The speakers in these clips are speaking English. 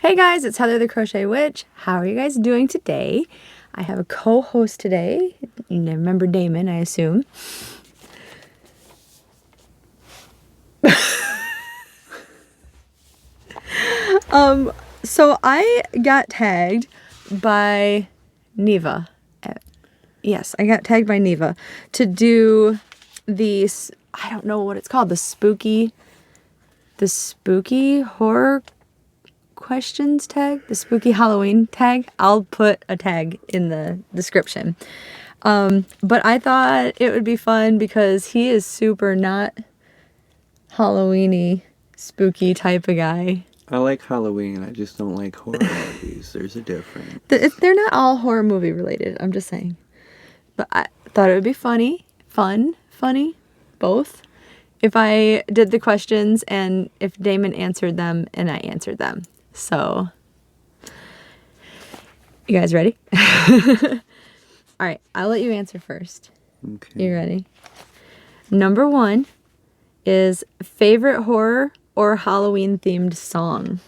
Hey guys, it's Heather the Crochet Witch. How are you guys doing today? I have a co-host today. You remember Damon, I assume. So I got tagged by Neva. Yes, I got tagged by Neva to do these, I don't know what it's called, the spooky horror questions tag, the spooky Halloween tag. I'll put a tag in the description. But I thought it would be fun because he is super not Halloween-y, spooky type of guy. I like Halloween, I just don't like horror movies. There's a difference. They're not all horror movie related, I'm just saying. But I thought it would be funny, both, if I did the questions and if Damon answered them and I answered them. So, you guys ready? All right, I'll let you answer first. Okay. You ready? Number 1 is favorite horror or Halloween themed song.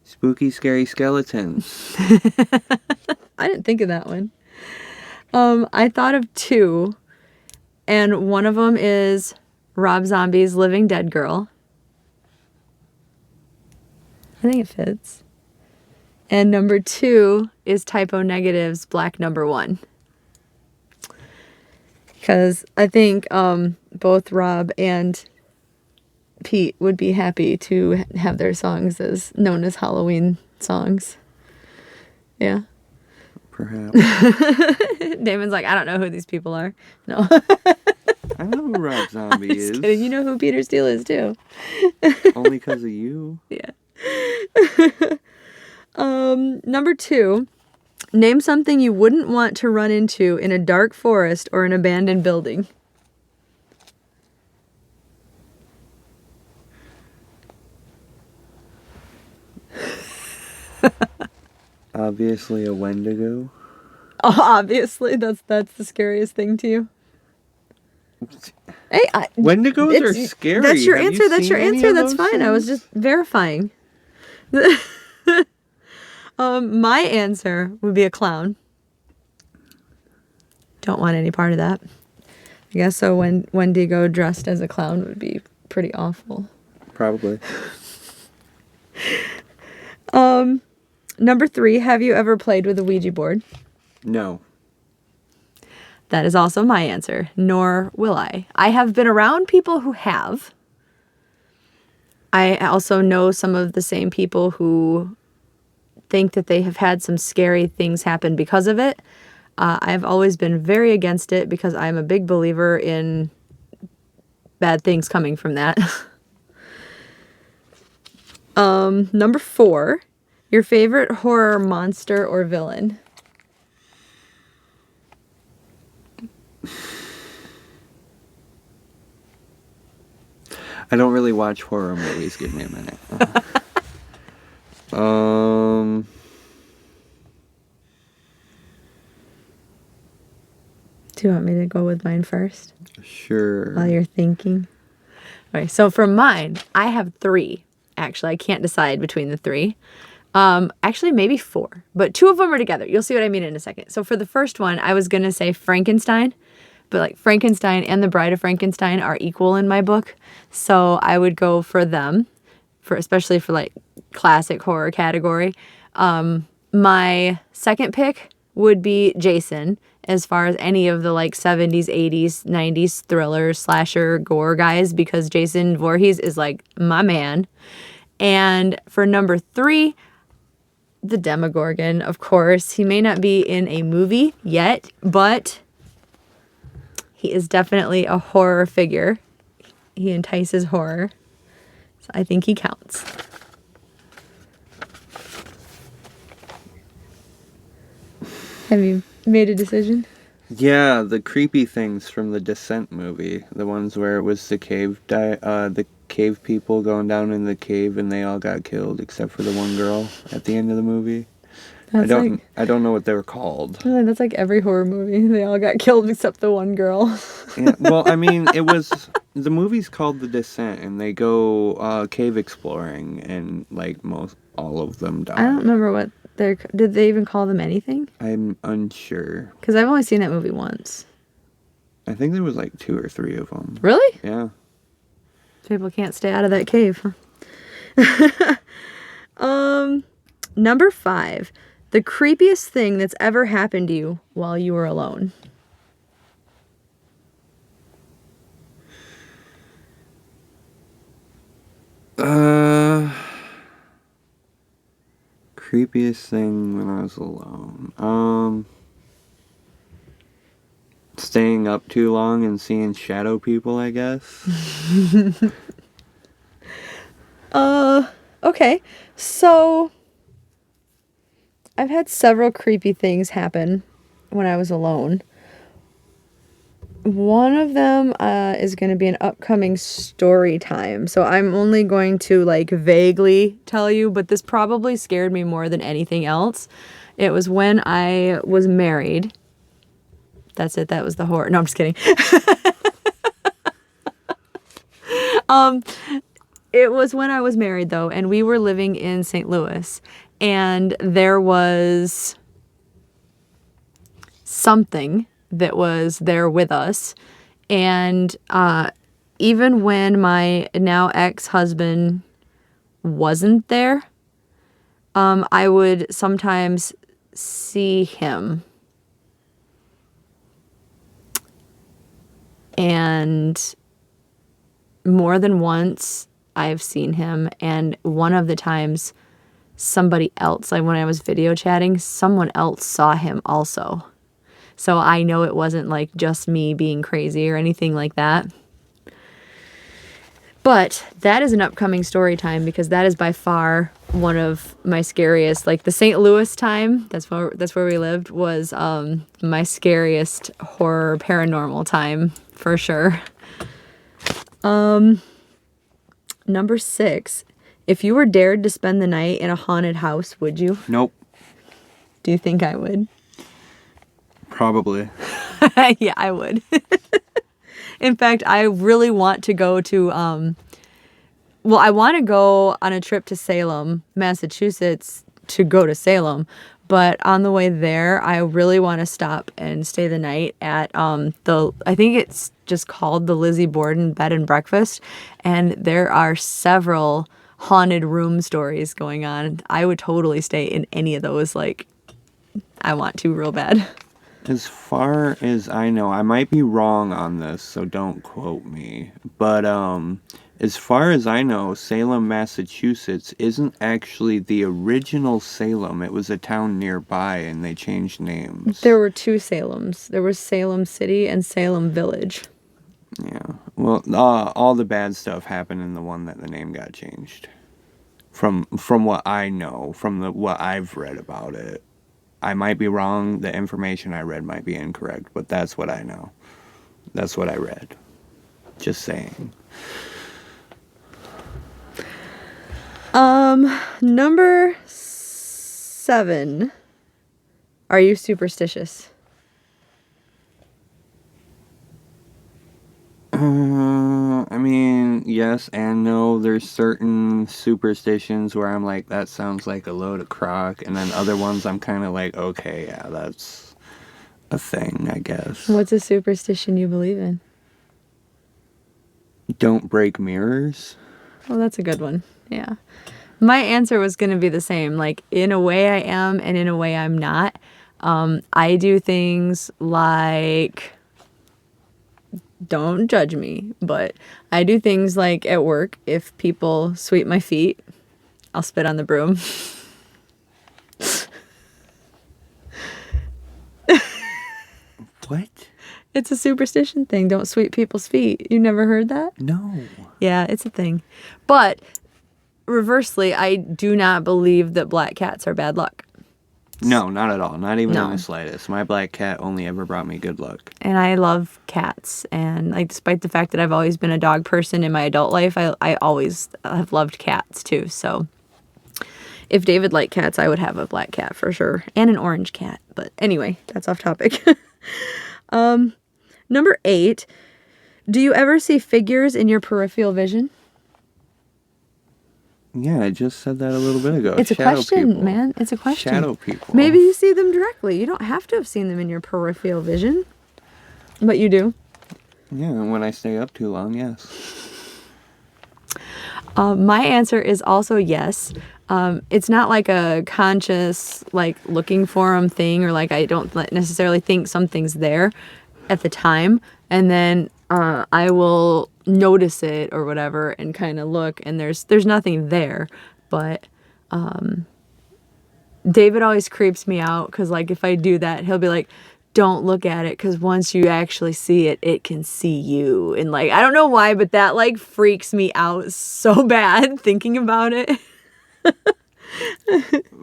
Spooky, scary skeletons. I didn't think of that one. I thought of 2, and one of them is Rob Zombie's Living Dead Girl. I think it fits. And number 2 is Typo Negative's Black Number 1. Because I think both Rob and Pete would be happy to have their songs as known as Halloween songs. Yeah. Perhaps. Damon's like, I don't know who these people are. No. I know who Rob Zombie I'm is. just kidding. You know who Peter Steele is too. Only because of you. Yeah. Number 2, name something you wouldn't want to run into in a dark forest or an abandoned building. Obviously a Wendigo. Oh, obviously, that's the scariest thing to you. Hey, Wendigos are scary. That's your Have answer. you That's seen your any answer. of That's those fine. I was things? just verifying. My answer would be a clown. Don't want any part of that. I guess so. When Wendigo dressed as a clown would be pretty awful. Probably. Number 3, have you ever played with a Ouija board? No. That is also my answer, nor will I. I have been around people who have. I also know some of the same people who think that they have had some scary things happen because of it. I've always been very against it because I'm a big believer in bad things coming from that. Number 4, your favorite horror monster or villain? I don't really watch horror movies. Give me a minute. Do you want me to go with mine first Sure. while you're thinking? Okay, so for mine, I have 3. Actually, I can't decide between the 3. Actually, maybe 4, but 2 of them are together. You'll see what I mean in a second. So for the first one, I was going to say Frankenstein, but like Frankenstein and the Bride of Frankenstein are equal in my book. So I would go for them, especially for like classic horror category. My second pick would be Jason, as far as any of the like 70s, 80s, 90s thriller, slasher, gore guys, because Jason Voorhees is like my man. And for number 3, the Demogorgon, of course. He may not be in a movie yet, but he is definitely a horror figure. He entices horror. So I think he counts. Have you made a decision? Yeah, the creepy things from the Descent movie. The ones where it was the cave people going down in the cave and they all got killed except for the one girl at the end of the movie. That's I don't know what they were called. that's like every horror movie. They all got killed except the one girl. Yeah, well, I mean, the movie's called The Descent, and they go cave exploring, and like all of them die. I don't remember what did they even call them anything? I'm unsure. Because I've only seen that movie once. I think there was like 2 or 3 of them. Really? Yeah. People can't stay out of that cave, huh? Number 5. The creepiest thing that's ever happened to you while you were alone. Creepiest thing when I was alone. Staying up too long and seeing shadow people, I guess. Okay. So I've had several creepy things happen when I was alone. One of them is going to be an upcoming story time. So I'm only going to like vaguely tell you, but this probably scared me more than anything else. It was when I was married. That's it. That was the horror. No, I'm just kidding. It was when I was married though, and we were living in St. Louis, and there was something that was there with us. And even when my now ex-husband wasn't there, I would sometimes see him. And more than once, I've seen him. And one of the times, somebody else, like when I was video chatting, someone else saw him also. So I know it wasn't like just me being crazy or anything like that. But that is an upcoming story time because that is by far one of my scariest. Like the St. Louis time, that's where we lived, was my scariest horror paranormal time for sure. Number 6, if you were dared to spend the night in a haunted house, would you? Nope. Do you think I would? Probably. Yeah, I would. In fact, I really want to go to, I want to go on a trip to Salem, Massachusetts, to go to Salem. But on the way there, I really want to stop and stay the night at I think it's just called the Ouija Board Bed and Breakfast. And there are several haunted room stories going on. I would totally stay in any of those. Like, I want to real bad. As far as I know, I might be wrong on this, so don't quote me. But as far as I know, Salem, Massachusetts isn't actually the original Salem. It was a town nearby, and they changed names. There were 2 Salems. There was Salem City and Salem Village. Yeah. Well, all the bad stuff happened in the one that the name got changed. From what I know, what I've read about it. I might be wrong. The information I read might be incorrect, but that's what I know. That's what I read. Just saying. Number 7. Are you superstitious? I mean, yes and no. There's certain superstitions where I'm like, that sounds like a load of crock. And then other ones I'm kind of like, okay, yeah, that's a thing, I guess. What's a superstition you believe in? Don't break mirrors. Well, that's a good one. Yeah. My answer was going to be the same. Like, in a way I am, and in a way I'm not. I do things like... Don't judge me, but I do things like at work, if people sweep my feet, I'll spit on the broom. What? It's a superstition thing. Don't sweep people's feet. You never heard that? No. Yeah, it's a thing. But reversely, I do not believe that black cats are bad luck. No, not at all. Not even No. in the slightest. My black cat only ever brought me good luck. And I love cats. And like, despite the fact that I've always been a dog person in my adult life, I always have loved cats too. So If David liked cats, I would have a black cat for sure. And an orange cat. But anyway, that's off topic. Number 8. Do you ever see figures in your peripheral vision? Yeah, I just said that a little bit ago. It's a Shadow question, people. man. It's a question. Shadow people. Maybe you see them directly. You don't have to have seen them in your peripheral vision. But you do. Yeah, when I stay up too long, yes. My answer is also yes. It's not like a conscious, like, looking for them thing, or like I don't necessarily think something's there at the time. And then I will notice it or whatever and kind of look, and there's nothing there. But David always creeps me out because, like, if I do that, he'll be like, don't look at it because once you actually see it, it can see you. And, like, I don't know why, but that, like, freaks me out so bad thinking about it.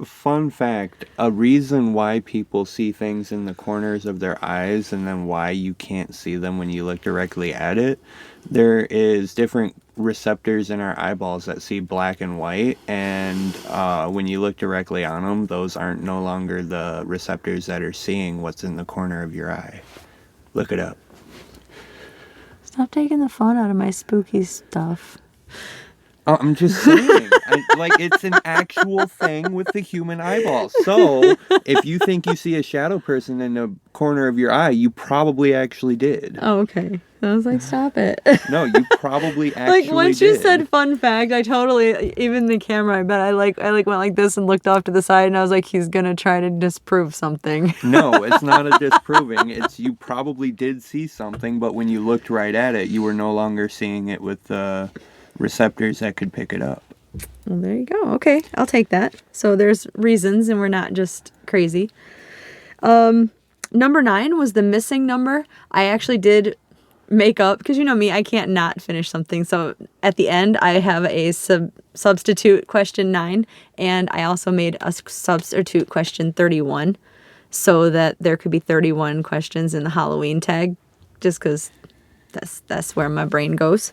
Fun fact, a reason why people see things in the corners of their eyes and then why you can't see them when you look directly at it, there is different receptors in our eyeballs that see black and white, and when you look directly on them, those aren't no longer the receptors that are seeing what's in the corner of your eye. Look it up. Stop taking the fun out of my spooky stuff. I'm just saying, it's an actual thing with the human eyeball. So, if you think you see a shadow person in the corner of your eye, you probably actually did. Oh, okay. I was like, stop it. No, you probably actually like, once did. you said fun fact, I totally, even the camera, I bet I went like this and looked off to the side, and I was like, he's going to try to disprove something. No, it's not a disproving. It's you probably did see something, but when you looked right at it, you were no longer seeing it with the receptors that could pick it up. Well, there you go. Okay, I'll take that. So there's reasons, and we're not just crazy. Number 9 was the missing number. I actually did make up, because you know me, I can't not finish something. So at the end, I have a substitute question 9, and I also made a substitute question 31, so that there could be 31 questions in the Halloween tag, just because that's where my brain goes.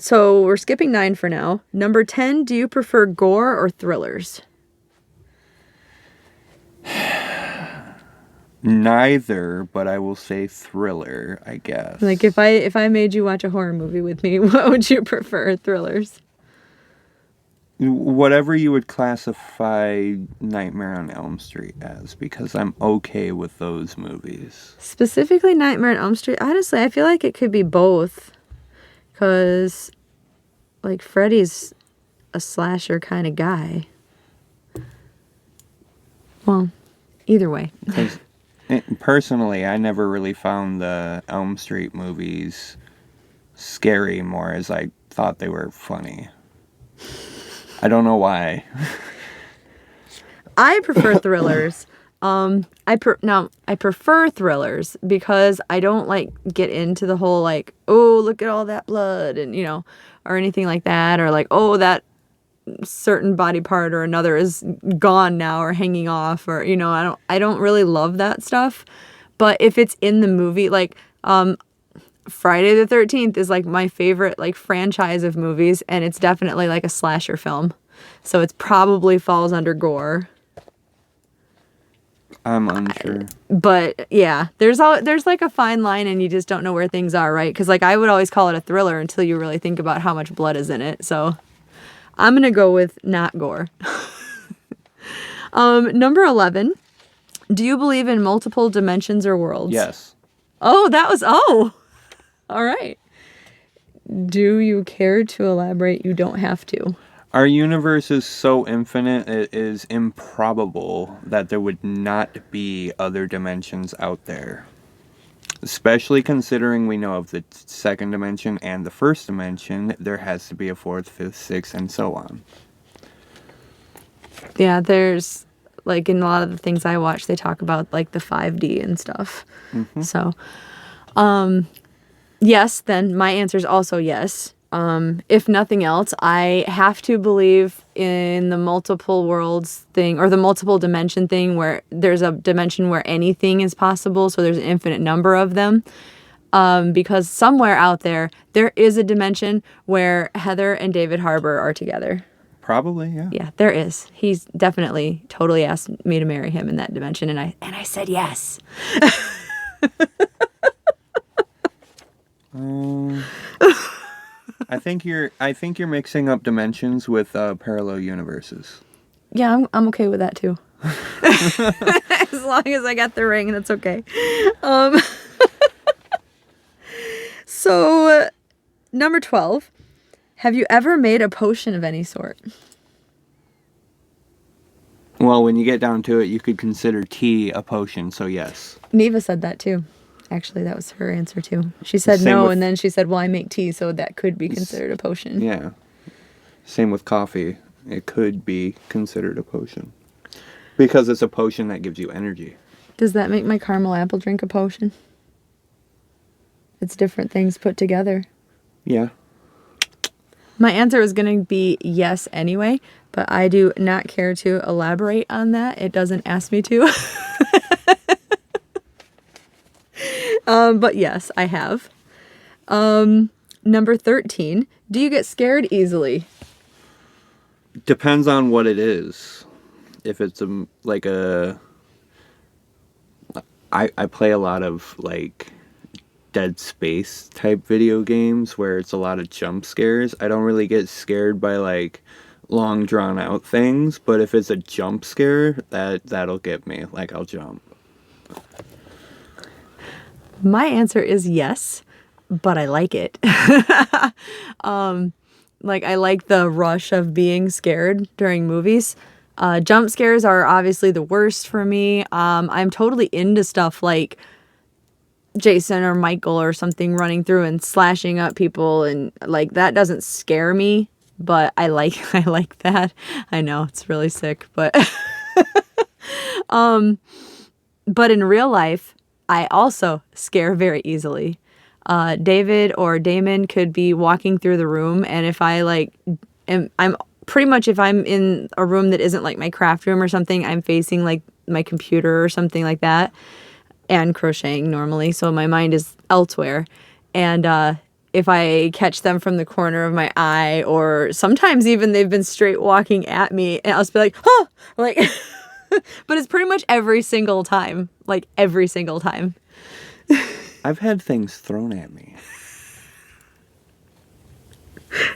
So we're skipping 9 for now. Number 10, do you prefer gore or thrillers? Neither, but I will say thriller, I guess. Like, if I made you watch a horror movie with me, what would you prefer, thrillers? Whatever you would classify Nightmare on Elm Street as, because I'm okay with those movies. Specifically Nightmare on Elm Street? Honestly, I feel like it could be both. Because, like, Freddy's a slasher kind of guy. Well, either way. Personally, I never really found the Elm Street movies scary more as I thought they were funny. I don't know why. I prefer thrillers. I prefer thrillers because I don't like get into the whole like, oh, look at all that blood, and or anything like that, or like, oh, that certain body part or another is gone now or hanging off, or I don't really love that stuff. But if it's in the movie, like Friday the 13th is like my favorite like franchise of movies, and it's definitely like a slasher film, so it probably falls under gore. I'm unsure. But yeah, there's like a fine line, and you just don't know where things are, right? Because like I would always call it a thriller until you really think about how much blood is in it. So I'm gonna go with not gore. Number 11. Do you believe in multiple dimensions or worlds? Yes. Oh, all right. Do you care to elaborate? You don't have to. Our universe is so infinite, it is improbable that there would not be other dimensions out there. Especially considering we know of the second dimension and the first dimension, there has to be a fourth, fifth, sixth, and so on. Yeah, there's, like, in a lot of the things I watch, they talk about, like, the 5D and stuff. Mm-hmm. So, yes, then my answer is also yes. If nothing else, I have to believe in the multiple worlds thing, or the multiple dimension thing, where there's a dimension where anything is possible, so there's an infinite number of them. Because somewhere out there is a dimension where Heather and David Harbour are together. Probably, yeah. Yeah, there is. He's definitely totally asked me to marry him in that dimension, and I said yes. I think you're mixing up dimensions with parallel universes. Yeah, I'm okay with that too. As long as I got the ring, that's okay. So, number 12. Have you ever made a potion of any sort? Well, when you get down to it, you could consider tea a potion, so yes. Neva said that too. Actually, that was her answer too. She said Same no, with- and then she said, well, I make tea, so that could be considered a potion. Yeah. Same with coffee. It could be considered a potion. Because it's a potion that gives you energy. Does that make my caramel apple drink a potion? It's different things put together. Yeah. My answer is going to be yes anyway, but I do not care to elaborate on that. It doesn't ask me to. But yes, I have. Number 13. Do you get scared easily? Depends on what it is. If it's I play a lot of like Dead Space type video games where it's a lot of jump scares. I don't really get scared by like long drawn out things, but if it's a jump scare, that'll get me. Like I'll jump. My answer is yes, but I like it. Like I like the rush of being scared during movies. Jump scares are obviously the worst for me. I'm totally into stuff like Jason or Michael or something running through and slashing up people, and like that doesn't scare me, but I like that. I know it's really sick, but but in real life, I also scare very easily. David or Damon could be walking through the room, and if I'm pretty much, if I'm in a room that isn't like my craft room or something, I'm facing like my computer or something like that, and crocheting normally, so my mind is elsewhere. And if I catch them from the corner of my eye, or sometimes even they've been straight walking at me, and I'll just be like, huh, like, but it's pretty much every single time. I've had things thrown at me.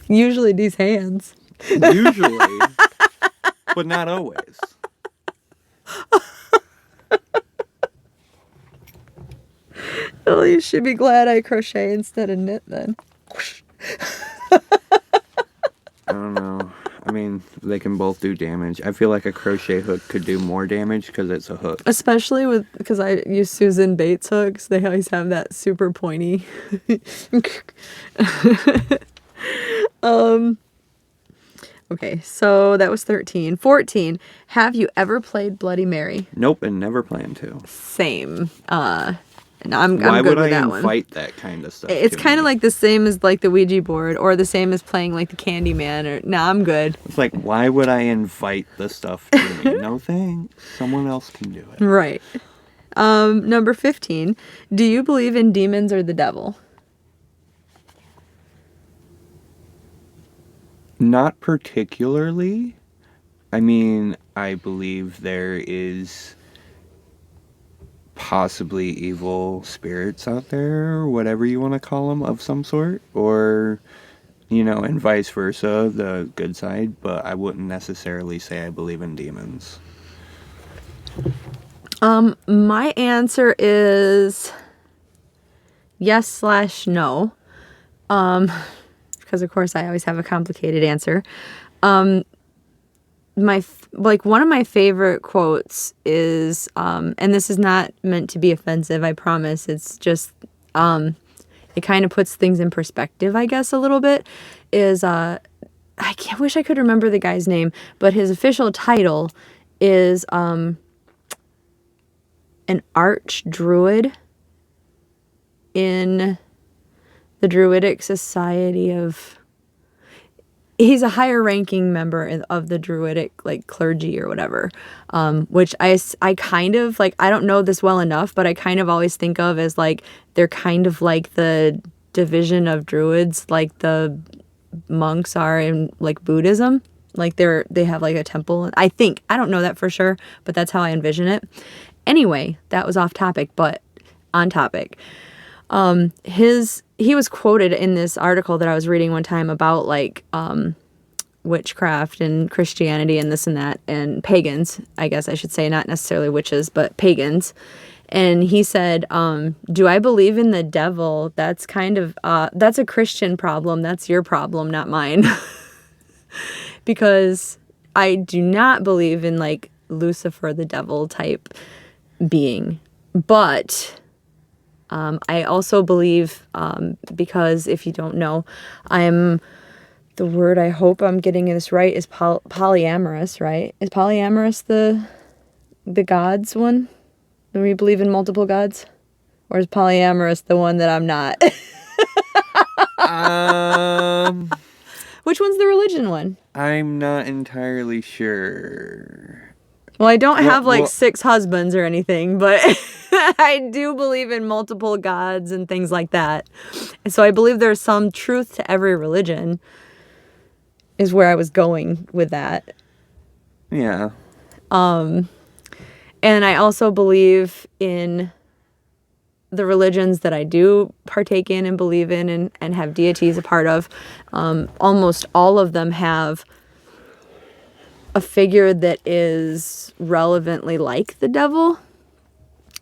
Usually these hands. Usually, but not always. Well, you should be glad I crochet instead of knit then. I don't know. I mean, they can both do damage. I feel like a crochet hook could do more damage because it's a hook. Especially because I use Susan Bates hooks. They always have that super pointy. Okay, so that was 13. 14. Have you ever played Bloody Mary? Nope, and never plan to. Same. No, I'm Why good would with I that one. invite that kind of stuff? It's to kind of me? like the same as like the Ouija board, or the same as playing like the Candyman. Or no, I'm good. It's like, why would I invite the stuff to me? No thanks. Someone else can do it. Right. Number 15. Do you believe in demons or the devil? Not particularly. I mean, I believe there is possibly evil spirits out there, or whatever you want to call them, of some sort, or, you know, and vice versa, the good side, but I wouldn't necessarily say I believe in demons. My answer is yes/no. Because of course I always have a complicated answer. One of my favorite quotes is, and this is not meant to be offensive, I promise. It's just, it kind of puts things in perspective, I guess, a little bit, is, wish I could remember the guy's name, but his official title is, an arch druid in the Druidic Society of... He's a higher ranking member of the Druidic like clergy or whatever, which I kind of like, I don't know this well enough, but I kind of always think of as like, they're kind of like the division of Druids, like the monks are in like Buddhism. Like they have like a temple. I think. I don't know that for sure, but that's how I envision it. Anyway, that was off topic, but on topic. He was quoted in this article that I was reading one time about like witchcraft and Christianity and this and that and pagans, I guess I should say, not necessarily witches, but pagans. And he said, do I believe in the devil? That's kind of, that's a Christian problem. That's your problem, not mine. Because I do not believe in like Lucifer, the devil type being. But I also believe, because if you don't know, the word, I hope I'm getting this right, is polyamorous, right? Is polyamorous the gods one? Do we believe in multiple gods? Or is polyamorous the one that I'm not? Which one's the religion one? I'm not entirely sure. Well, I don't have like 6 husbands or anything, but I do believe in multiple gods and things like that. And so I believe there's some truth to every religion, is where I was going with that. Yeah. And I also believe in the religions that I do partake in and believe in and have deities a part of. Almost all of them have a figure that is relevantly like the devil.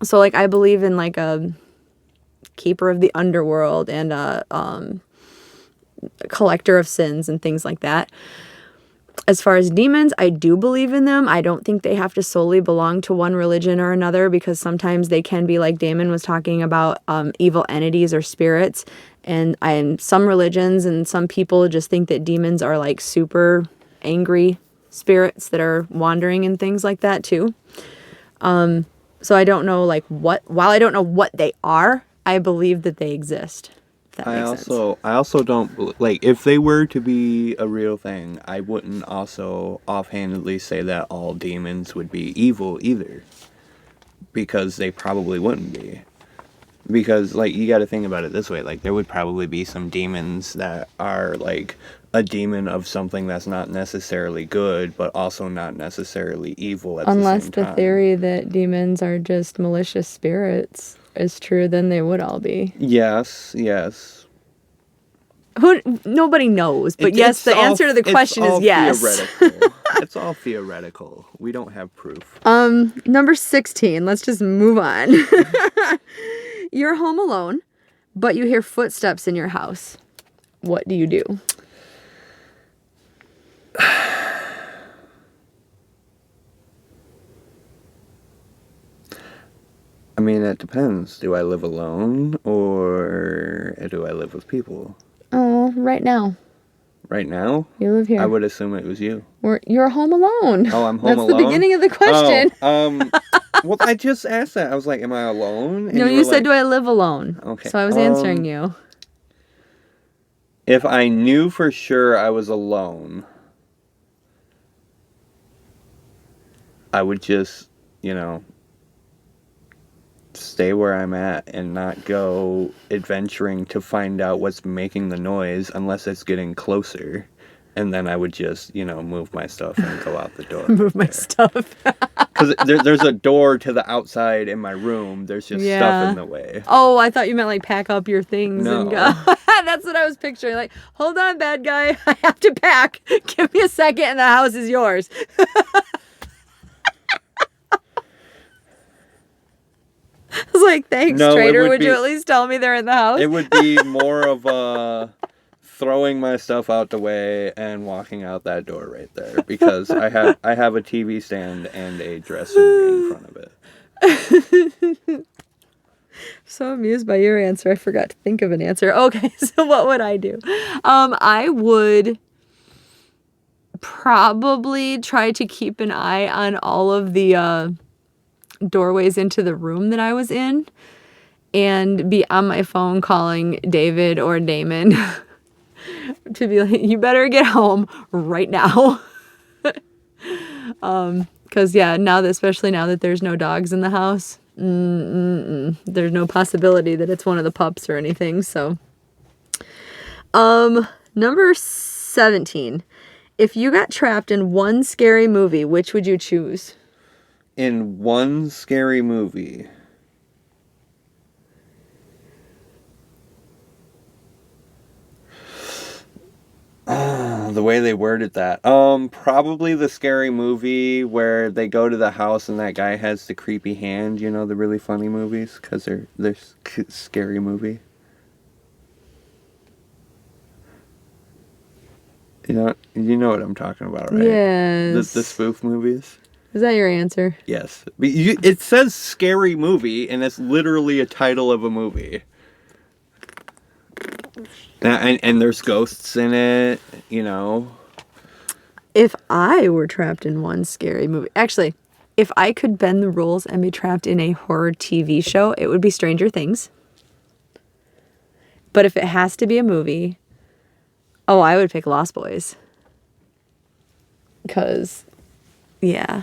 So like I believe in like a keeper of the underworld and a collector of sins and things like that. As far as demons, I do believe in them. I don't think they have to solely belong to one religion or another, because sometimes they can be, like Damon was talking about, evil entities or spirits. And some religions and some people just think that demons are like super angry spirits that are wandering and things like that too. So I don't know while I don't know what they are, I believe that they exist. I also don't like, if they were to be a real thing, I wouldn't also offhandedly say that all demons would be evil either, because they probably wouldn't be. Because like, you got to think about it this way, like there would probably be some demons that are like a demon of something that's not necessarily good, but also not necessarily evil at the same time. Unless the theory that demons are just malicious spirits is true, then they would all be. Yes. Nobody knows, but yes, the answer to the question is yes. Theoretical. It's all theoretical. We don't have proof. Number 16. Let's just move on. You're home alone, but you hear footsteps in your house. What do you do? I mean, it depends. Do I live alone or do I live with people? Oh, right now. Right now? You live here. I would assume it was you. You're home alone. Oh, I'm home alone? That's the beginning of the question. Oh, well, I just asked that. I was like, am I alone? And no, you said, like, do I live alone? Okay. So I was answering you. If I knew for sure I was alone, I would just, stay where I'm at and not go adventuring to find out what's making the noise unless it's getting closer. And then I would just, move my stuff and go out the door. Move my stuff. Because there's a door to the outside in my room. There's just stuff in the way. Oh, I thought you meant like pack up your things and go. No. That's what I was picturing. Like, hold on, bad guy. I have to pack. Give me a second and the house is yours. I was like, thanks, trader. Would you at least tell me they're in the house? It would be more of throwing my stuff out the way and walking out that door right there, because I have a TV stand and a dresser in front of it. So amused by your answer. I forgot to think of an answer. Okay, so what would I do? I would probably try to keep an eye on all of the doorways into the room that I was in and be on my phone calling David or Damon to be like, you better get home right now. Because especially now that there's no dogs in the house, there's no possibility that it's one of the pups or anything. So number 17, If you got trapped in one scary movie, which would you choose? In one scary movie. The way they worded that. Probably the scary movie where they go to the house and that guy has the creepy hand, you know, the really funny movies, because they're scary movie. You know what I'm talking about, right? Yes. The spoof movies. Is that your answer? Yes. But it says scary movie, and it's literally a title of a movie. And there's ghosts in it, you know. If I were trapped in one scary movie... Actually, if I could bend the rules and be trapped in a horror TV show, it would be Stranger Things. But if it has to be a movie... Oh, I would pick Lost Boys. Because, yeah.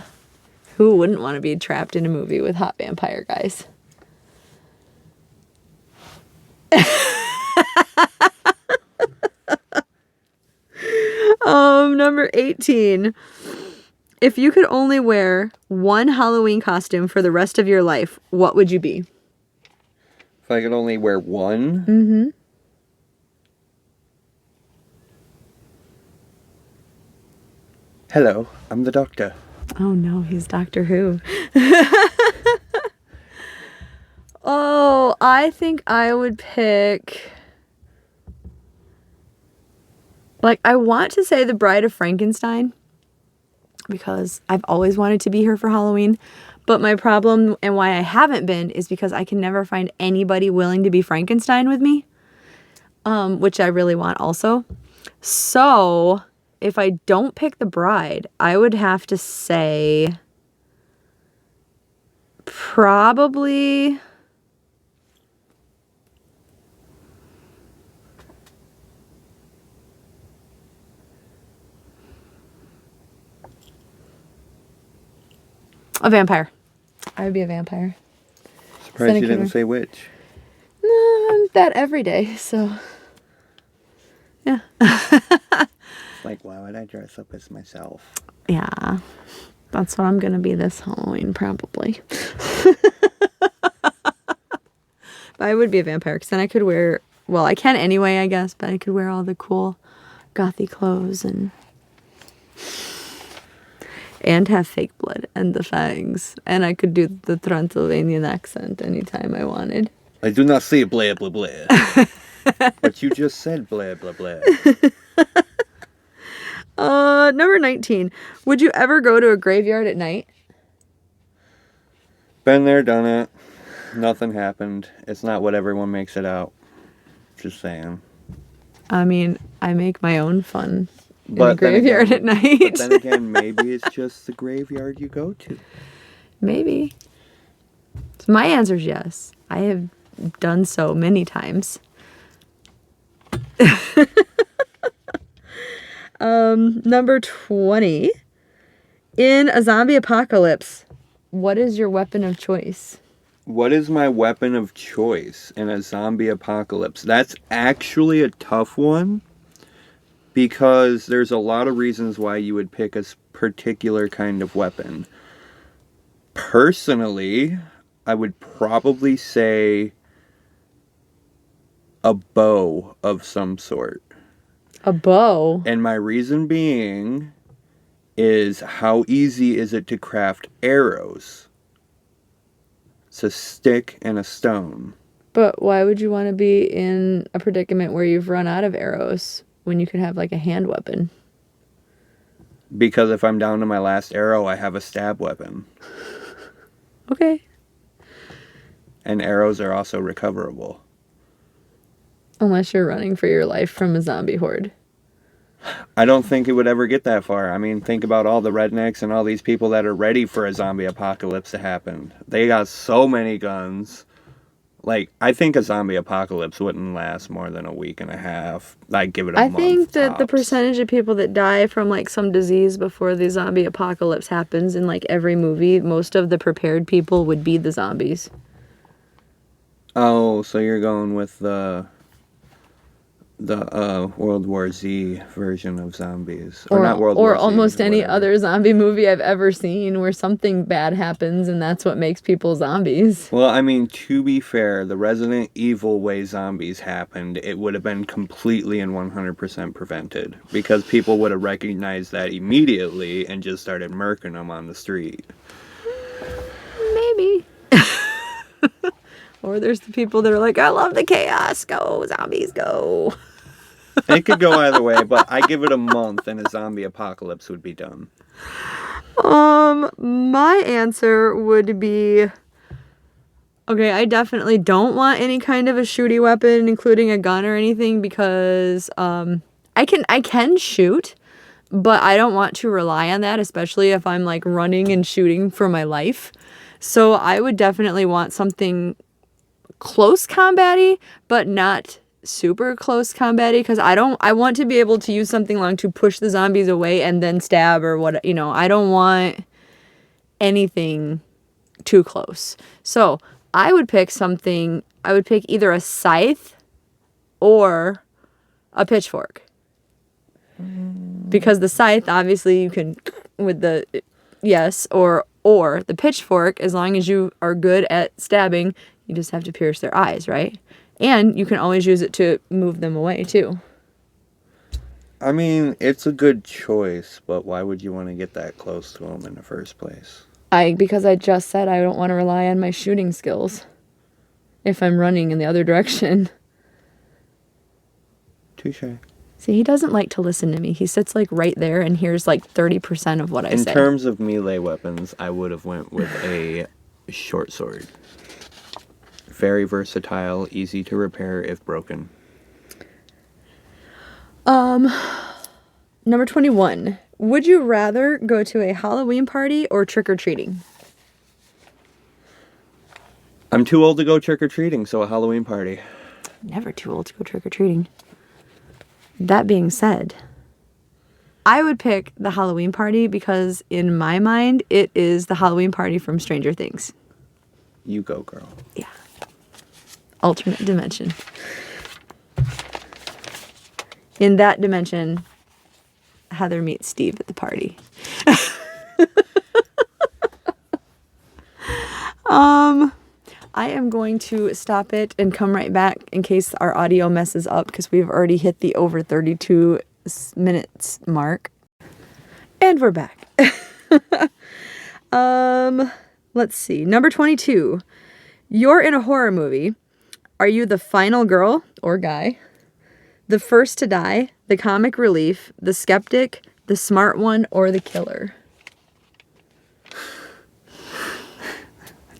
Who wouldn't want to be trapped in a movie with hot vampire guys? Number 18. If you could only wear one Halloween costume for the rest of your life, what would you be? If I could only wear one? Mm-hmm. Hello, I'm the Doctor. Oh no, he's Doctor Who. Oh, I think I would pick... Like, I want to say the Bride of Frankenstein, because I've always wanted to be her for Halloween. But my problem, and why I haven't been, is because I can never find anybody willing to be Frankenstein with me. Which I really want also. So, if I don't pick the bride, I would have to say... Probably... A vampire. I would be a vampire. Surprised you didn't say which. No, I'm that every day, so... Yeah. Like, why would I dress up as myself? Yeah. That's what I'm going to be this Halloween, probably. But I would be a vampire, because then I could wear... Well, I can anyway, I guess, but I could wear all the cool gothy clothes and have fake blood and the fangs. And I could do the Transylvanian accent anytime I wanted. I do not say blah, blah, blah. But you just said blah, blah, blah. Number 19. Would you ever go to a graveyard at night? Been there, done it. Nothing happened. It's not what everyone makes it out. Just saying. I mean, I make my own fun in a graveyard at night. But then again, maybe it's just the graveyard you go to. Maybe. So my answer is yes. I have done so many times. Number 20. In a zombie apocalypse, what is your weapon of choice? What is my weapon of choice in a zombie apocalypse? That's actually a tough one, because there's a lot of reasons why you would pick a particular kind of weapon. Personally, I would probably say a bow of some sort. A bow? And my reason being is, how easy is it to craft arrows? It's a stick and a stone. But why would you want to be in a predicament where you've run out of arrows when you could have like a hand weapon? Because if I'm down to my last arrow, I have a stab weapon. Okay. And arrows are also recoverable. Unless you're running for your life from a zombie horde. I don't think it would ever get that far. I mean, think about all the rednecks and all these people that are ready for a zombie apocalypse to happen. They got so many guns. Like, I think a zombie apocalypse wouldn't last more than a week and a half. I'd give it a month. I think that tops. the percentage of people that die from like some disease before the zombie apocalypse happens in like every movie, most of the prepared people would be the zombies. Oh, so you're going with the World War Z version of zombies, or not World or War Z, almost any whatever. other zombie movie I've ever seen where something bad happens and that's what makes people zombies. Well, I mean, to be fair, the Resident Evil way zombies happened, it would have been completely and 100% prevented, because people would have recognized that immediately and just started murking them on the street. Maybe. Or there's the people that are like, I love the chaos. Go, zombies, go. It could go either way, but I give it a month and a zombie apocalypse would be done. My answer would be, okay, I definitely don't want any kind of a shooty weapon, including a gun or anything, because I can shoot, but I don't want to rely on that, especially if I'm like running and shooting for my life. So I would definitely want something close combat-y, but not super close combat-y, because I want to be able to use something long to push the zombies away and then stab or what, I don't want anything too close. So I would pick either a scythe or a pitchfork. Because the scythe, obviously you can, with the, yes, or the pitchfork, as long as you are good at stabbing, you just have to pierce their eyes, right? And you can always use it to move them away, too. I mean, it's a good choice, but why would you want to get that close to them in the first place? Because I just said I don't want to rely on my shooting skills if I'm running in the other direction. Touche. See, he doesn't like to listen to me. He sits like right there and hears like 30% of what I say. In terms of melee weapons, I would have went with a short sword. Very versatile, easy to repair if broken. Number 21. Would you rather go to a Halloween party or trick-or-treating? I'm too old to go trick-or-treating, so a Halloween party. Never too old to go trick-or-treating. That being said, I would pick the Halloween party because in my mind, it is the Halloween party from Stranger Things. You go, girl. Yeah. Alternate dimension. In that dimension, Heather meets Steve at the party. I am going to stop it and come right back in case our audio messes up because we've already hit the over 32 minutes mark. And we're back. Let's see. Number 22. You're in a horror movie. Are you the final girl or guy? The first to die, the comic relief, the skeptic, the smart one, or the killer?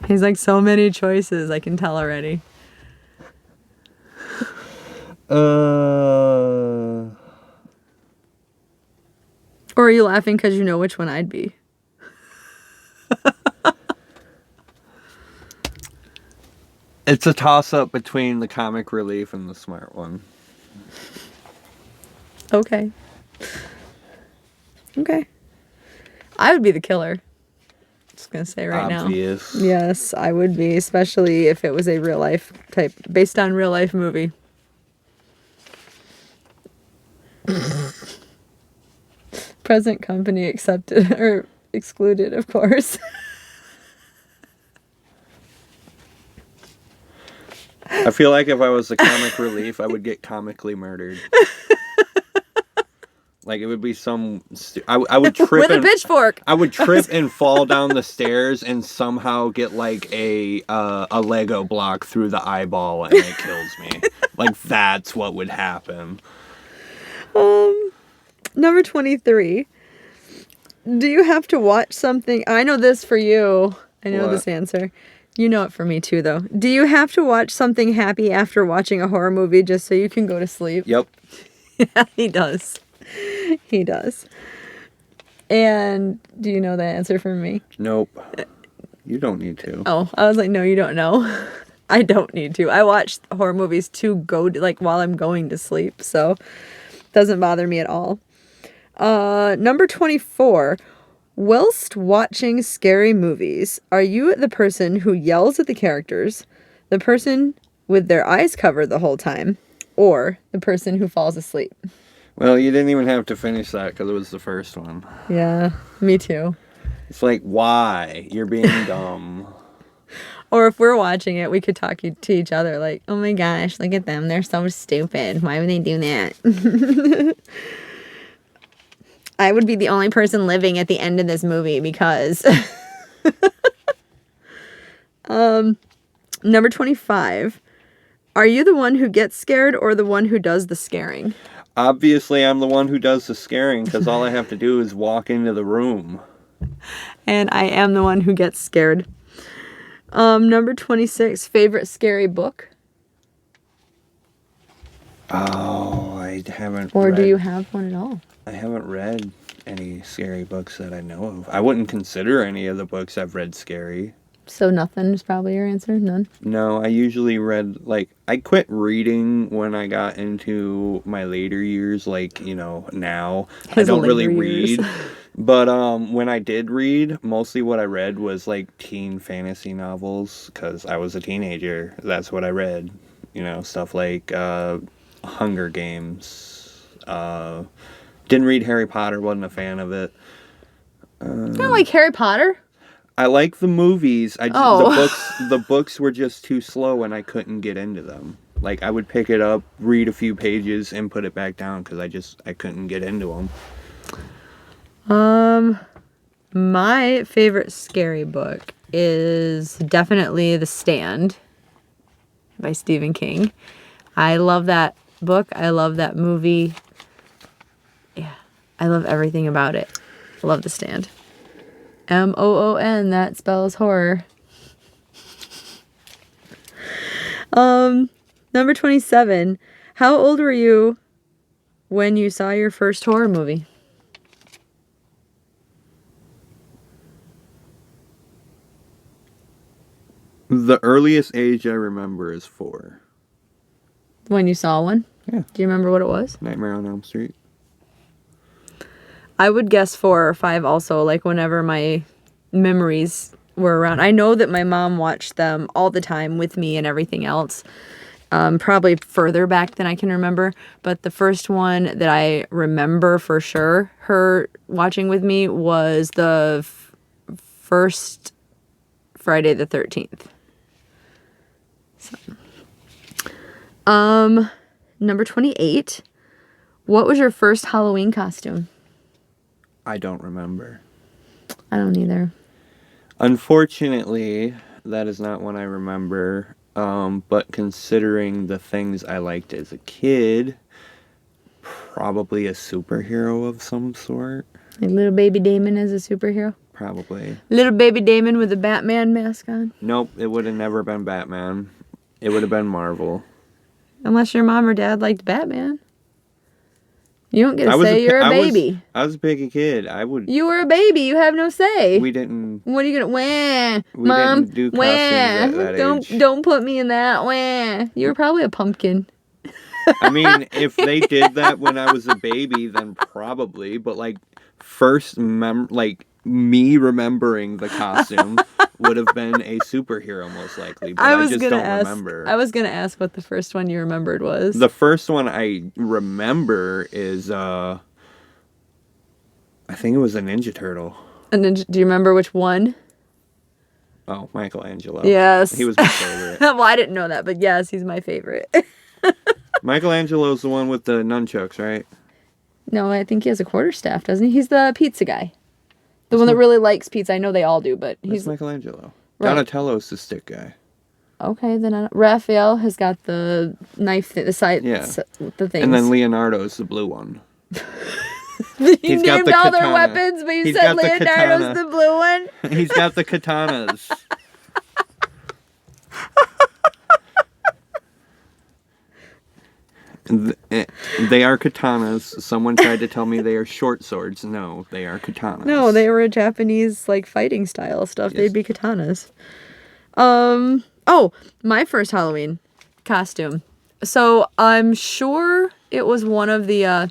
He's like, so many choices, I can tell already. Or are you laughing because you know which one I'd be? It's a toss-up between the comic relief and the smart one. Okay. I would be the killer. Just gonna say right Obvious. now. Yes, I would be, especially if it was a real life type, based on real life movie. Present company accepted or excluded, of course. I feel like if I was the comic relief, I would get comically murdered. Like it would be some. I would trip with a pitchfork. I would trip and fall down the stairs and somehow get like a Lego block through the eyeball and it kills me. Like that's what would happen. Number 23. Do you have to watch something? I know this for you. I know this answer. You know it for me too, though. Do you have to watch something happy after watching a horror movie just so you can go to sleep? Yep. Yeah, he does. He does. And do you know the answer for me? Nope. You don't need to. Oh, I was like, no, you don't know. I don't need to. I watch horror movies to go to, like while I'm going to sleep, so it doesn't bother me at all. Number 24. Whilst watching scary movies, are you the person who yells at the characters, the person with their eyes covered the whole time, or the person who falls asleep. Well, you didn't even have to finish that because it was the first one. Yeah, me too. It's like, why? You're being dumb. Or if we're watching it, we could talk to each other like, oh my gosh, look at them. They're so stupid. Why would they do that? I would be the only person living at the end of this movie because... Number 25. Are you the one who gets scared or the one who does the scaring? Obviously, I'm the one who does the scaring because all I have to do is walk into the room. And I am the one who gets scared. Number 26. Favorite scary book? Oh, I haven't Or read, do you have one at all? I haven't read any scary books that I know of. I wouldn't consider any of the books I've read scary. So nothing is probably your answer? None? No, I usually read, like, I quit reading when I got into my later years, like, you know, now. His I don't really later years. read. But when I did read, mostly what I read was, like, teen fantasy novels, because I was a teenager. That's what I read. You know, stuff like Hunger Games. Didn't read Harry Potter, wasn't a fan of it. You don't like Harry Potter? I like the movies. Oh. The books were just too slow and I couldn't get into them. Like, I would pick it up, read a few pages, and put it back down because I couldn't get into them. My favorite scary book is definitely The Stand by Stephen King. I love that book. I love that movie. Yeah, I love everything about it. I love The Stand. Moon, that spells horror. Number 27. How old were you when you saw your first horror movie? The earliest age I remember is 4. When you saw one? Yeah. Do you remember what it was? Nightmare on Elm Street. I would guess 4 or 5 also, like whenever my memories were around. I know that my mom watched them all the time with me and everything else. Probably further back than I can remember. But the first one that I remember for sure her watching with me was the first Friday the 13th. So. Number 28. What was your first Halloween costume? I don't remember. I don't either. Unfortunately, that is not one I remember. But considering the things I liked as a kid, probably a superhero of some sort. Like little baby Damon as a superhero? Probably. Little baby Damon with a Batman mask on? Nope, it would have never been Batman. It would have been Marvel. Unless your mom or dad liked Batman. You don't get to say you're a baby. I was a picky kid. I would. You were a baby. You have no say. We didn't. What are you gonna? Wah, We Mom. didn't do costumes at that age. Don't put me in that. Wah. You were probably a pumpkin. I mean, if they did that when I was a baby, then probably. But like, me remembering the costume would have been a superhero most likely. But I just don't remember. I was gonna ask what the first one you remembered was. The first one I remember is I think it was a Ninja Turtle. Do you remember which one? Oh, Michelangelo. Yes. He was my favorite. Well, I didn't know that, but yes, he's my favorite. Michelangelo's the one with the nunchucks, right? No, I think he has a quarterstaff, doesn't he? He's the pizza guy. The one that really likes pizza. I know they all do, but he's Michelangelo. Right. Donatello's the stick guy. Okay, then Raphael has got the knife, the side, the things. And then Leonardo's the blue one. You named all their weapons, but you said Leonardo's the blue one? He's got the katanas. They are katanas. Someone tried to tell me they are short swords. No, they are katanas. No, they were a Japanese, like, fighting style stuff. Yes. They'd be katanas. Oh, my first Halloween costume. So I'm sure it was one of the,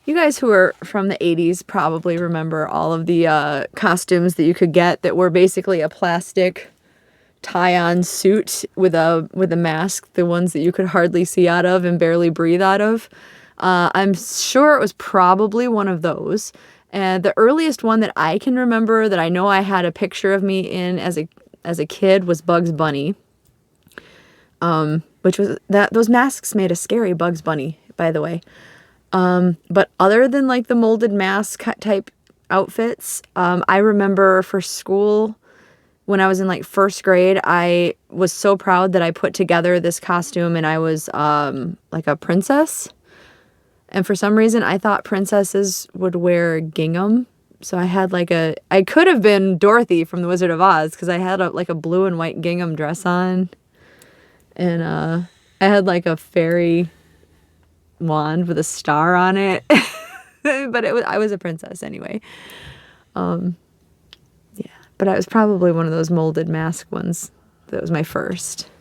you guys who are from the 80s probably remember all of the costumes that you could get that were basically a plastic tie-on suit with a mask, the ones that you could hardly see out of and barely breathe out of. I'm sure it was probably one of those. And the earliest one that I can remember that I know I had a picture of me in as a kid was Bugs Bunny. Which was those masks made a scary Bugs Bunny, by the way. But other than like the molded mask type outfits, I remember for school when I was in like first grade, I was so proud that I put together this costume and I was like a princess. And for some reason, I thought princesses would wear gingham. So I had I could have been Dorothy from The Wizard of Oz because I had like a blue and white gingham dress on. And I had like a fairy wand with a star on it. But I was a princess anyway. Yeah, but I was probably one of those molded mask ones. That was my first.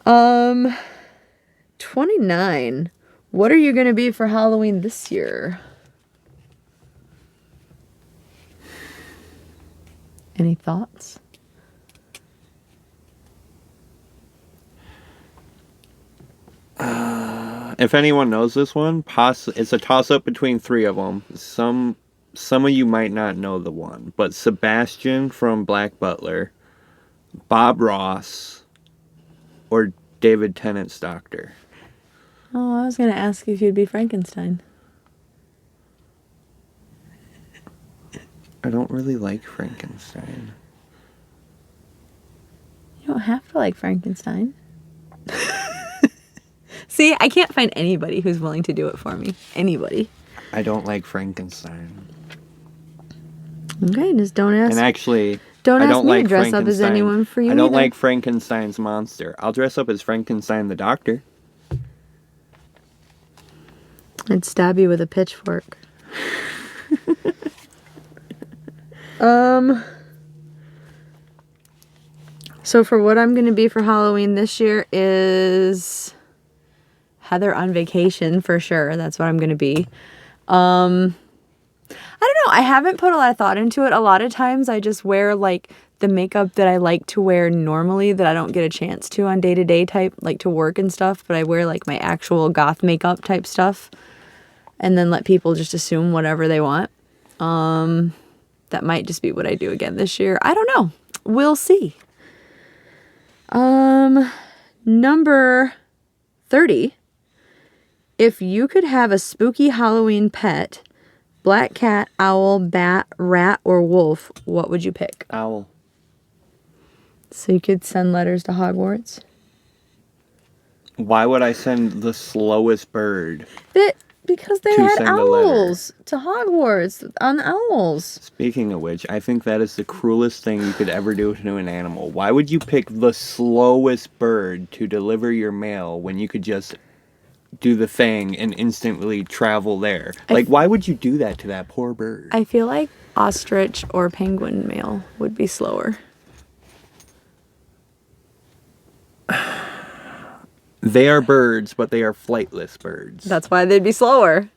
29. What are you going to be for Halloween this year? Any thoughts? If anyone knows this one, it's a toss-up between three of them. Some of you might not know the one, but Sebastian from Black Butler, Bob Ross, or David Tennant's Doctor. Oh, I was going to ask if you'd be Frankenstein. I don't really like Frankenstein. You don't have to like Frankenstein. See, I can't find anybody who's willing to do it for me. Anybody. I don't like Frankenstein. Okay, just don't ask. And actually, don't I ask don't me like to dress up as anyone for you I don't either. like Frankenstein's monster. I'll dress up as Frankenstein the Doctor. I'd stab you with a pitchfork. So for what I'm going to be for Halloween this year is Heather on vacation for sure. That's what I'm going to be. I don't know. I haven't put a lot of thought into it. A lot of times I just wear like the makeup that I like to wear normally that I don't get a chance to on day-to-day type, like to work and stuff. But I wear like my actual goth makeup type stuff and then let people just assume whatever they want. That might just be what I do again this year. I don't know. We'll see. Number 30. If you could have a spooky Halloween pet, black cat, owl, bat, rat, or wolf, what would you pick? Owl. So you could send letters to Hogwarts? Why would I send the slowest bird? Because they To had send a letter. owls to Hogwarts on owls. Speaking of which, I think that is the cruelest thing you could ever do to an animal. Why would you pick the slowest bird to deliver your mail when you could just do the thing and instantly travel there? Why would you do that to that poor bird? I feel like ostrich or penguin mail would be slower. They are birds, but they are flightless birds. That's why they'd be slower.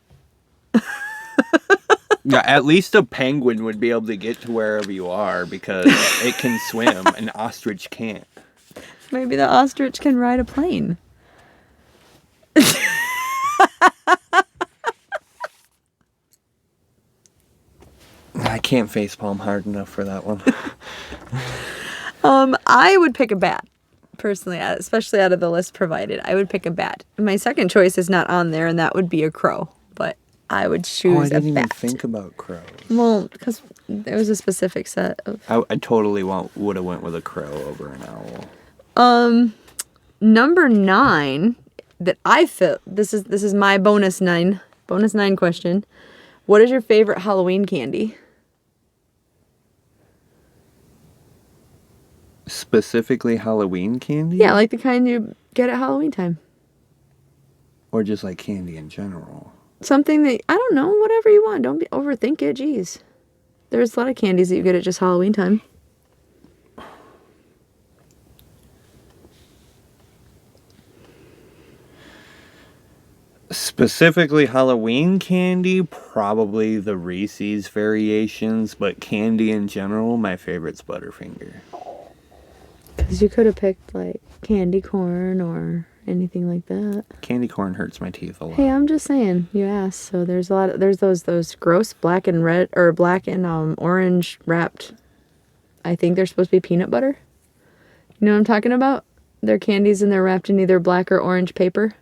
Yeah, at least a penguin would be able to get to wherever you are because it can swim. An ostrich can't. Maybe the ostrich can ride a plane. I can't facepalm hard enough for that one. I would pick a bat. Personally, especially out of the list provided, I would pick a bat. My second choice is not on there, and that would be a crow. But I would choose a bat. I didn't even think about crows. Well, because there was a specific set of. I totally would have went with a crow over an owl. Number 9 that I feel this is my bonus 9 question. What is your favorite Halloween candy? Specifically Halloween candy? Yeah, like the kind you get at Halloween time. Or just like candy in general? Something that, I don't know, whatever you want. Don't overthink it, jeez. There's a lot of candies that you get at just Halloween time. Specifically Halloween candy, probably the Reese's variations, but candy in general, my favorite's Butterfinger. Because you could have picked like candy corn or anything like that. Candy corn hurts my teeth a lot. Hey, I'm just saying. You asked, so there's a lot. There's those gross black and red or black and orange wrapped. I think they're supposed to be peanut butter. You know what I'm talking about? They're candies and they're wrapped in either black or orange paper.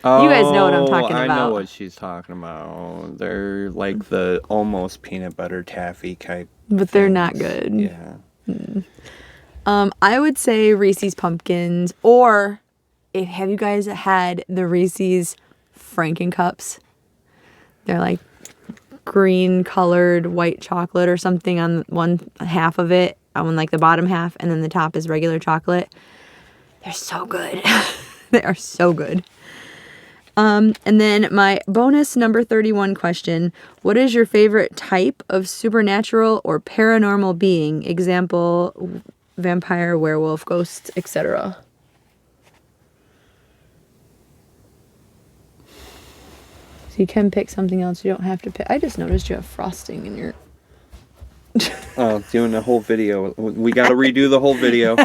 You guys know what I'm talking I about. know what she's talking about. They're like the almost peanut butter taffy type. But they're not good. Yeah. I would say Reese's Pumpkins, or have you guys had the Reese's Franken Cups? They're like green colored white chocolate or something on one half of it, on like the bottom half, and then the top is regular chocolate. They're so good. They are so good. And then my bonus number 31 question, what is your favorite type of supernatural or paranormal being? Example, vampire, werewolf, ghost, etc. So you can pick something else. You don't have to pick. I just noticed you have frosting in your... Oh, doing the whole video. We got to redo the whole video.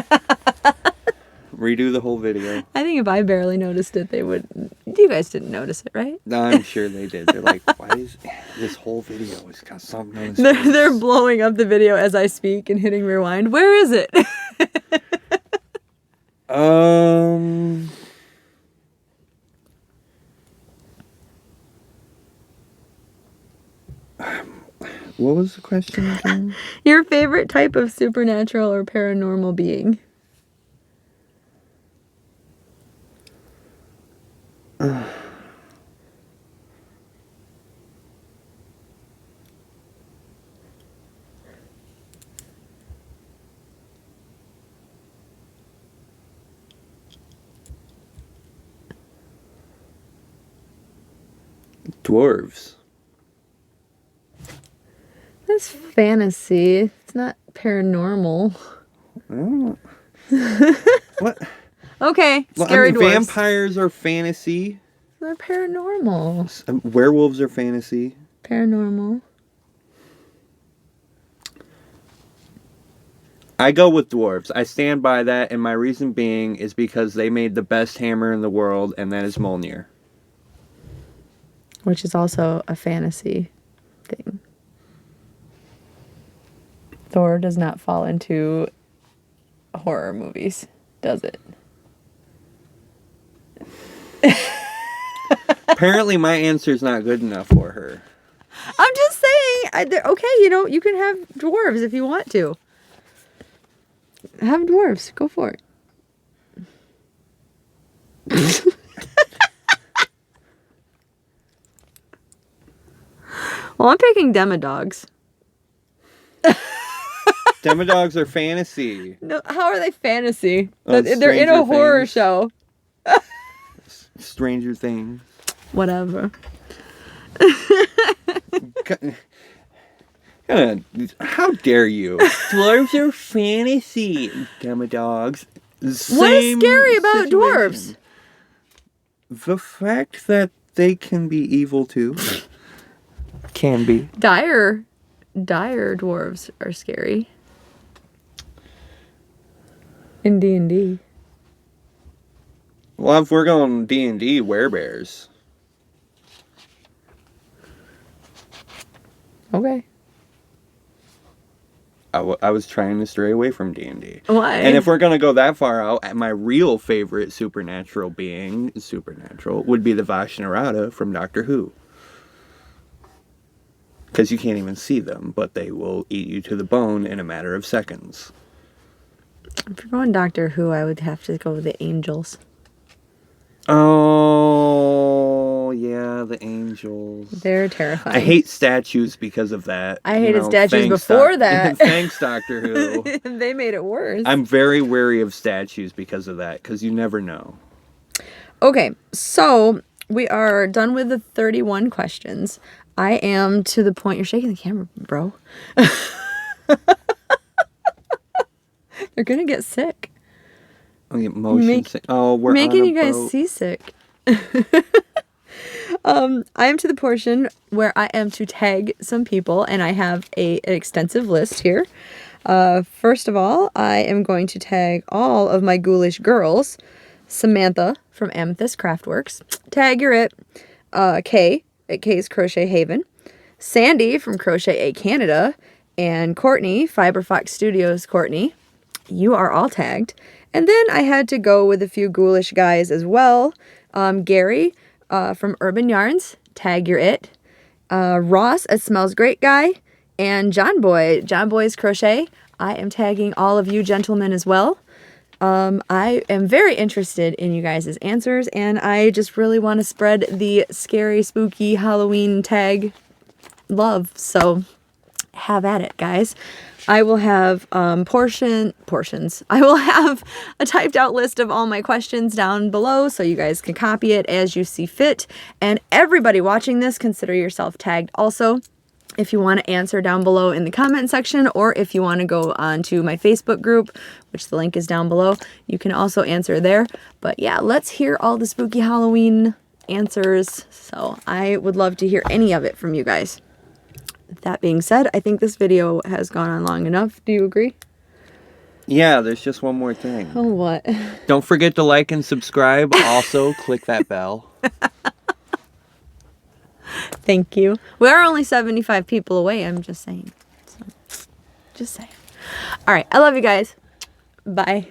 Redo the whole video. I think if I barely noticed it, they would. You guys didn't notice it, right? No, I'm sure they did. They're like, why is this whole video has got something on its They're blowing up the video as I speak and hitting rewind. Where is it? What was the question again? Your favorite type of supernatural or paranormal being? Dwarves. That's fantasy. It's not paranormal. What? Okay, Well, scary dwarves. vampires are fantasy. They're paranormal. Werewolves are fantasy. Paranormal. I go with dwarves. I stand by that, and my reason being is because they made the best hammer in the world, and that is Mjolnir. Which is also a fantasy thing. Thor does not fall into horror movies, does it? Apparently my answer is not good enough for her. I'm just saying. Okay, you can have dwarves if you want to. Have dwarves. Go for it. Well, I'm picking demodogs. Demodogs are fantasy. No, how are they fantasy? Oh, They're in a Stranger horror Things. show. Stranger Things. Whatever. How dare you? Dwarves are fantasy. Demodogs. What is scary about dwarves? The fact that they can be evil too. Can be. Dire dwarves are scary. In D&D. Well, if we're going D&D, werebears. Okay. I was trying to stray away from D&D. Why? And if we're going to go that far out, my real favorite supernatural being, would be the Vashnarada from Doctor Who. Because you can't even see them, but they will eat you to the bone in a matter of seconds. If you're going Doctor Who, I would have to go with the angels. Oh, yeah, the angels. They're terrifying. I hate statues because of that. I hated statues before that. Thanks, Doctor Who. They made it worse. I'm very wary of statues because of that, because you never know. Okay, so we are done with the 31 questions. I am to the point... You're shaking the camera, bro. They're going to get sick. Oh, yeah, motion sick. Oh, we're making on a you guys boat. seasick. I am to the portion where I am to tag some people, and I have an extensive list here. First of all, I am going to tag all of my ghoulish girls. Samantha from Amethyst Craftworks. Tag your it. Kay at Kay's Crochet Haven. Sandy from Crochet A Canada. And Courtney, Fiberfox Studios Courtney. You are all tagged. And then I had to go with a few ghoulish guys as well. Gary from Urban Yarns. Tag your it. Ross at Smells Great Guy. And John Boy's Crochet. I am tagging all of you gentlemen as well. I am very interested in you guys' answers, and I just really want to spread the scary, spooky Halloween tag love. So have at it, guys. I will have portions. I will have a typed out list of all my questions down below so you guys can copy it as you see fit. And everybody watching this, consider yourself tagged also. If you want to answer down below in the comment section, or if you want to go on to my Facebook group, which the link is down below, you can also answer there. But yeah, let's hear all the spooky Halloween answers. So I would love to hear any of it from you guys. That being said, I think this video has gone on long enough. Do you agree? Yeah, there's just one more thing. Oh, what? Don't forget to like and subscribe. Also, click that bell. Thank you. We are only 75 people away, I'm just saying. So, just saying. All right, I love you guys. Bye.